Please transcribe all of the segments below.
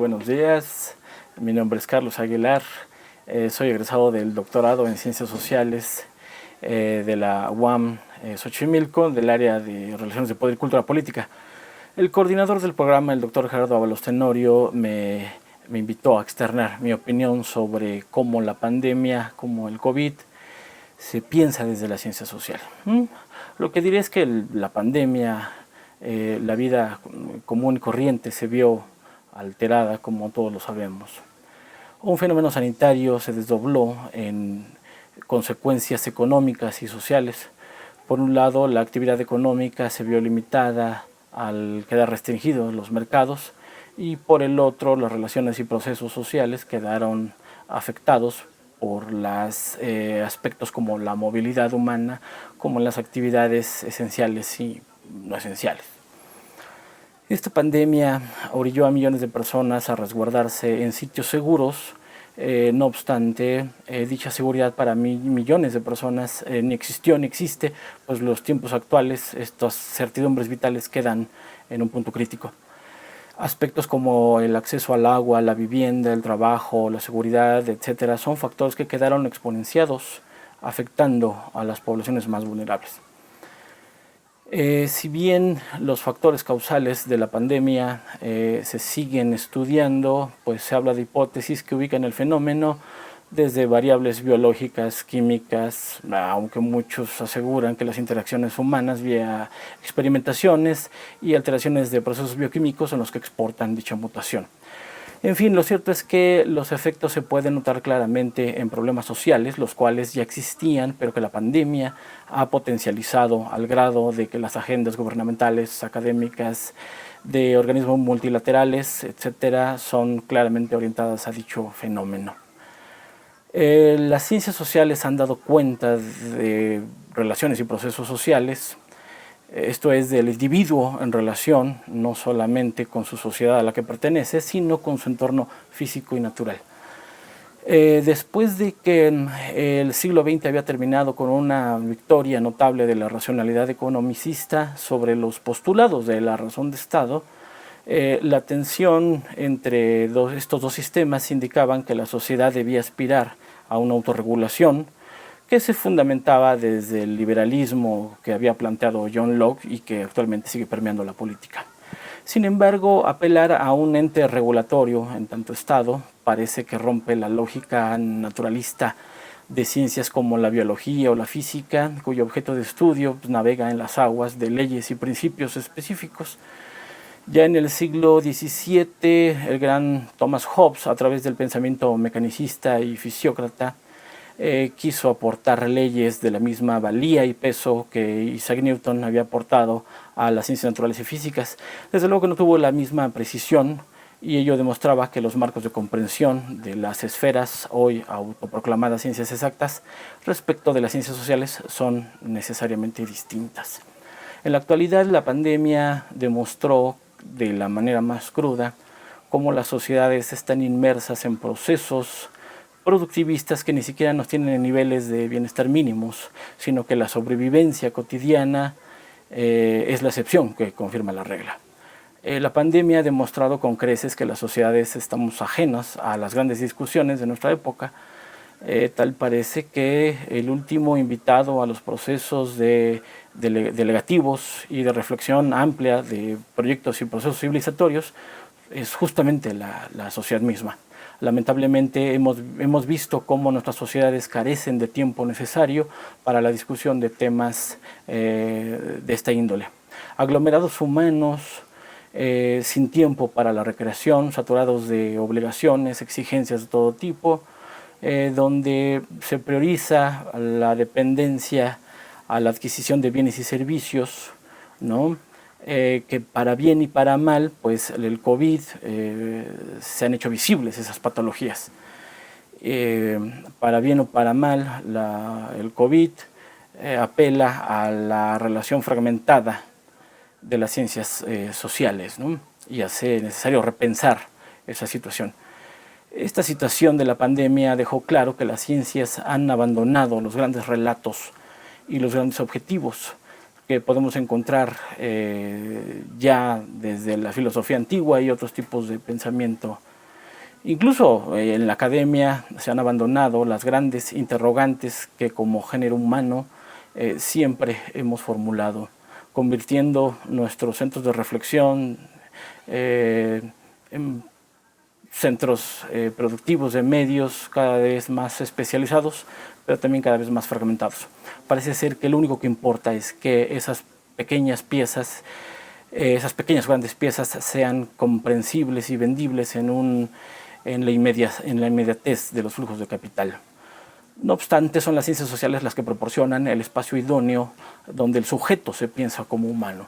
buenos días. Mi nombre es Carlos Aguilar. Soy egresado del doctorado en Ciencias Sociales de la UAM Xochimilco, del área de Relaciones de Poder y Cultura Política. El coordinador del programa, el doctor Gerardo Ábalos Tenorio, me invitó a externar mi opinión sobre cómo la pandemia, cómo el COVID, se piensa desde la ciencia social. Lo que diré es que la pandemia, la vida común y corriente se vio alterada, como todos lo sabemos. Un fenómeno sanitario se desdobló en consecuencias económicas y sociales. Por un lado, la actividad económica se vio limitada al quedar restringidos los mercados, y por el otro, las relaciones y procesos sociales quedaron afectados por los aspectos como la movilidad humana, como las actividades esenciales y no esenciales. Esta pandemia orilló a millones de personas a resguardarse en sitios seguros. No obstante, dicha seguridad para millones de personas ni existió ni existe, pues los tiempos actuales, estas certidumbres vitales quedan en un punto crítico. Aspectos como el acceso al agua, la vivienda, el trabajo, la seguridad, etcétera, son factores que quedaron exponenciados, afectando a las poblaciones más vulnerables. Si bien los factores causales de la pandemia se siguen estudiando, pues se habla de hipótesis que ubican el fenómeno desde variables biológicas, químicas, aunque muchos aseguran que las interacciones humanas vía experimentaciones y alteraciones de procesos bioquímicos son los que exportan dicha mutación. En fin, lo cierto es que los efectos se pueden notar claramente en problemas sociales, los cuales ya existían, pero que la pandemia ha potencializado al grado de que las agendas gubernamentales, académicas, de organismos multilaterales, etcétera, son claramente orientadas a dicho fenómeno. Las ciencias sociales han dado cuenta de relaciones y procesos sociales, esto es del individuo en relación no solamente con su sociedad a la que pertenece, sino con su entorno físico y natural. Después de que el siglo XX había terminado con una victoria notable de la racionalidad economicista sobre los postulados de la razón de Estado, la tensión entre estos dos sistemas indicaban que la sociedad debía aspirar a una autorregulación que se fundamentaba desde el liberalismo que había planteado John Locke y que actualmente sigue permeando la política. Sin embargo, apelar a un ente regulatorio en tanto Estado parece que rompe la lógica naturalista de ciencias como la biología o la física, cuyo objeto de estudio navega en las aguas de leyes y principios específicos. Ya en el siglo XVII, el gran Thomas Hobbes, a través del pensamiento mecanicista y fisiócrata, quiso aportar leyes de la misma valía y peso que Isaac Newton había aportado a las ciencias naturales y físicas. Desde luego que no tuvo la misma precisión, y ello demostraba que los marcos de comprensión de las esferas, hoy autoproclamadas ciencias exactas, respecto de las ciencias sociales son necesariamente distintas. En la actualidad, la pandemia demostró de la manera más cruda cómo las sociedades están inmersas en procesos productivistas que ni siquiera nos tienen en niveles de bienestar mínimos, sino que la sobrevivencia cotidiana es la excepción que confirma la regla. La pandemia ha demostrado con creces que las sociedades estamos ajenas a las grandes discusiones de nuestra época. Tal parece que el último invitado a los procesos delegativos y de reflexión amplia de proyectos y procesos civilizatorios es justamente la sociedad misma. Lamentablemente hemos visto cómo nuestras sociedades carecen de tiempo necesario para la discusión de temas de esta índole. Aglomerados humanos sin tiempo para la recreación, saturados de obligaciones, exigencias de todo tipo, donde se prioriza la dependencia a la adquisición de bienes y servicios, ¿no? Que para bien y para mal, pues el COVID se han hecho visibles esas patologías. Para bien o para mal, el COVID apela a la relación fragmentada de las ciencias sociales, ¿no? Y hace necesario repensar esa situación. Esta situación de la pandemia dejó claro que las ciencias han abandonado los grandes relatos y los grandes objetivos que podemos encontrar ya desde la filosofía antigua y otros tipos de pensamiento Incluso en la academia se han abandonado las grandes interrogantes que como género humano siempre hemos formulado, convirtiendo nuestros centros de reflexión en centros productivos de medios cada vez más especializados, pero también cada vez más fragmentados. Parece ser que lo único que importa es que esas pequeñas piezas, esas pequeñas grandes piezas sean comprensibles y vendibles en la inmediatez de los flujos de capital. No obstante, son las ciencias sociales las que proporcionan el espacio idóneo donde el sujeto se piensa como humano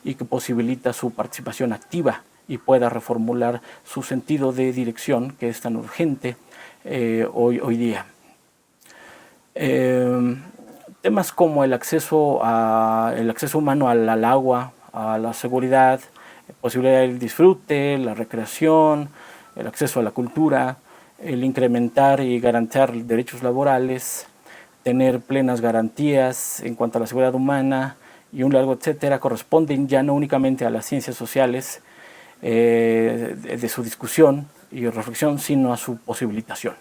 y que posibilita su participación activa y pueda reformular su sentido de dirección que es tan urgente hoy día. Temas como el acceso humano al agua, a la seguridad, posibilidad del disfrute, la recreación, el acceso a la cultura, el incrementar y garantizar derechos laborales, tener plenas garantías en cuanto a la seguridad humana y un largo etcétera, corresponden ya no únicamente a las ciencias sociales de su discusión y reflexión, sino a su posibilitación.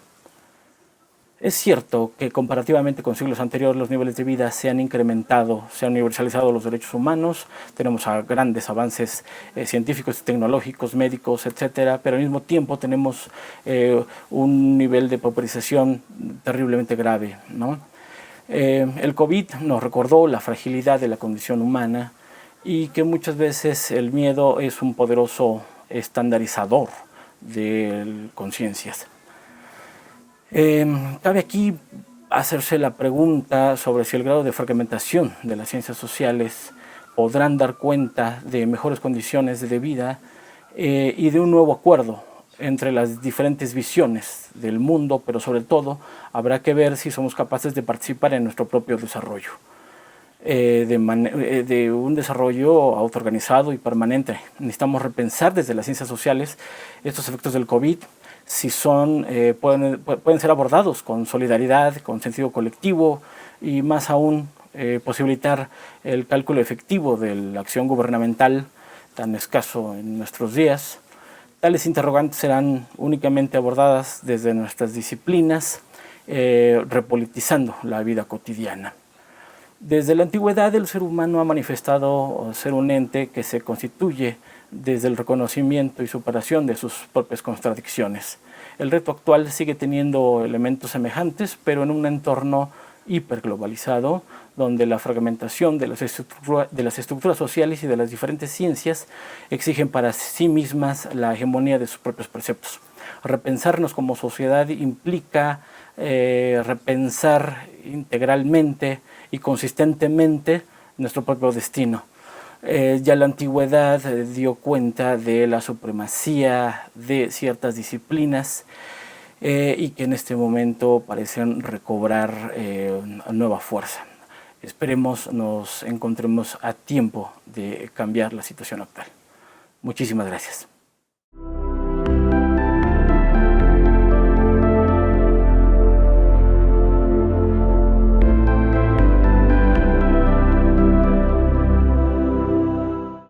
Es cierto que comparativamente con siglos anteriores los niveles de vida se han incrementado, se han universalizado los derechos humanos, tenemos grandes avances científicos, tecnológicos, médicos, etcétera, pero al mismo tiempo tenemos un nivel de pauperización terriblemente grave, ¿no? El COVID nos recordó la fragilidad de la condición humana y que muchas veces el miedo es un poderoso estandarizador de conciencias. Cabe aquí hacerse la pregunta sobre si el grado de fragmentación de las ciencias sociales podrán dar cuenta de mejores condiciones de vida y de un nuevo acuerdo entre las diferentes visiones del mundo, pero sobre todo habrá que ver si somos capaces de participar en nuestro propio desarrollo, de un desarrollo autoorganizado y permanente. Necesitamos repensar desde las ciencias sociales estos efectos del COVID, si pueden ser abordados con solidaridad, con sentido colectivo y más aún posibilitar el cálculo efectivo de la acción gubernamental tan escaso en nuestros días. Tales interrogantes serán únicamente abordadas desde nuestras disciplinas, repolitizando la vida cotidiana. Desde la antigüedad el ser humano ha manifestado ser un ente que se constituye desde el reconocimiento y superación de sus propias contradicciones. El reto actual sigue teniendo elementos semejantes, pero en un entorno hiperglobalizado, donde la fragmentación de las estructuras sociales y de las diferentes ciencias exigen para sí mismas la hegemonía de sus propios preceptos. Repensarnos como sociedad implica repensar integralmente y consistentemente nuestro propio destino. Ya la antigüedad dio cuenta de la supremacía de ciertas disciplinas y que en este momento parecen recobrar nueva fuerza. Esperemos nos encontremos a tiempo de cambiar la situación actual. Muchísimas gracias.